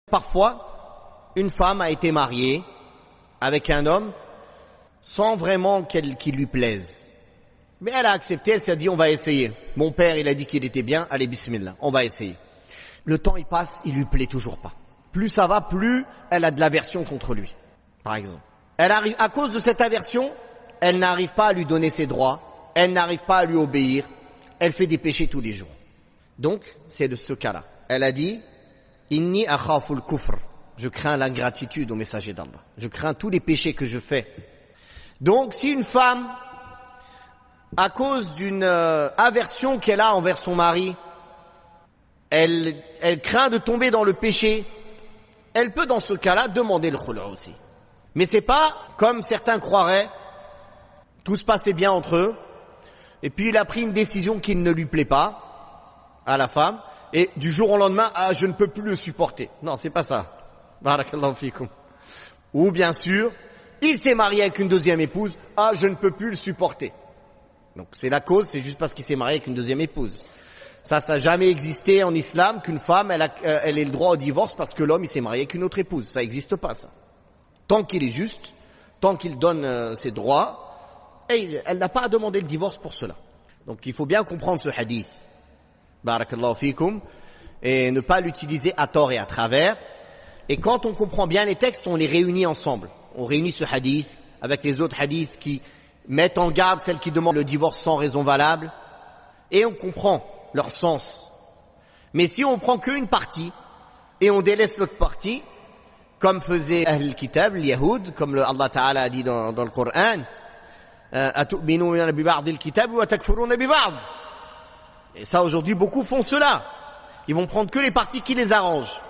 Parfois, une femme a été mariée avec un homme sans vraiment qu'il lui plaise. Mais elle a accepté, elle s'est dit on va essayer. Mon père il a dit qu'il était bien, allez bismillah, on va essayer. Le temps il passe, il lui plaît toujours pas. Plus ça va, plus elle a de l'aversion contre lui, par exemple. Elle arrive, à cause de cette aversion, elle n'arrive pas à lui donner ses droits, elle n'arrive pas à lui obéir, elle fait des péchés tous les jours. Donc, c'est de ce cas-là. Elle a dit Inni akhaful kufr. Je crains l'ingratitude au messager d'Allah. Je crains tous les péchés que je fais. Donc, si une femme, à cause d'une aversion qu'elle a envers son mari, elle craint de tomber dans le péché, elle peut dans ce cas-là demander le khulu' aussi. Mais c'est pas comme certains croiraient, tout se passait bien entre eux, et puis il a pris une décision qui ne lui plaît pas à la femme, et du jour au lendemain, je ne peux plus le supporter. Non, c'est pas ça. Barakallahu fikum. Ou bien sûr, il s'est marié avec une deuxième épouse, je ne peux plus le supporter. Donc c'est la cause, c'est juste parce qu'il s'est marié avec une deuxième épouse. Ça n'a jamais existé en islam qu'une femme, elle ait le droit au divorce parce que l'homme il s'est marié avec une autre épouse. Ça n'existe pas ça. Tant qu'il est juste, tant qu'il donne ses droits, elle n'a pas à demander le divorce pour cela. Donc il faut bien comprendre ce hadith. Barakallahu fikum. Et ne pas l'utiliser à tort et à travers. Et quand on comprend bien les textes, on les réunit ensemble. On réunit ce hadith avec les autres hadiths qui mettent en garde celles qui demandent le divorce sans raison valable. Et on comprend leur sens. Mais si on prend qu'une partie et on délaisse l'autre partie, comme faisait Ahl al-Kitab, les Yahoud, comme Allah Ta'ala a dit dans le Coran, Atu'minuna bi ba'd al-kitab wa takfuruna bi ba'd. Et ça aujourd'hui beaucoup font cela. Ils vont prendre que les parties qui les arrangent.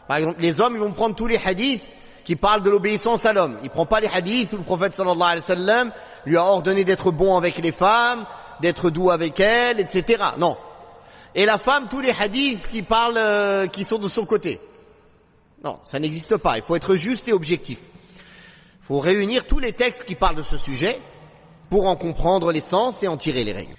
Par exemple, les hommes, ils vont prendre tous les hadiths qui parlent de l'obéissance à l'homme. Ils ne prennent pas les hadiths où le prophète sallallahu alayhi wa sallam lui a ordonné d'être bon avec les femmes, d'être doux avec elles, etc. Non. Et la femme, tous les hadiths qui parlent, qui sont de son côté. Non, ça n'existe pas. Il faut être juste et objectif. Il faut réunir tous les textes qui parlent de ce sujet pour en comprendre l'essence et en tirer les règles.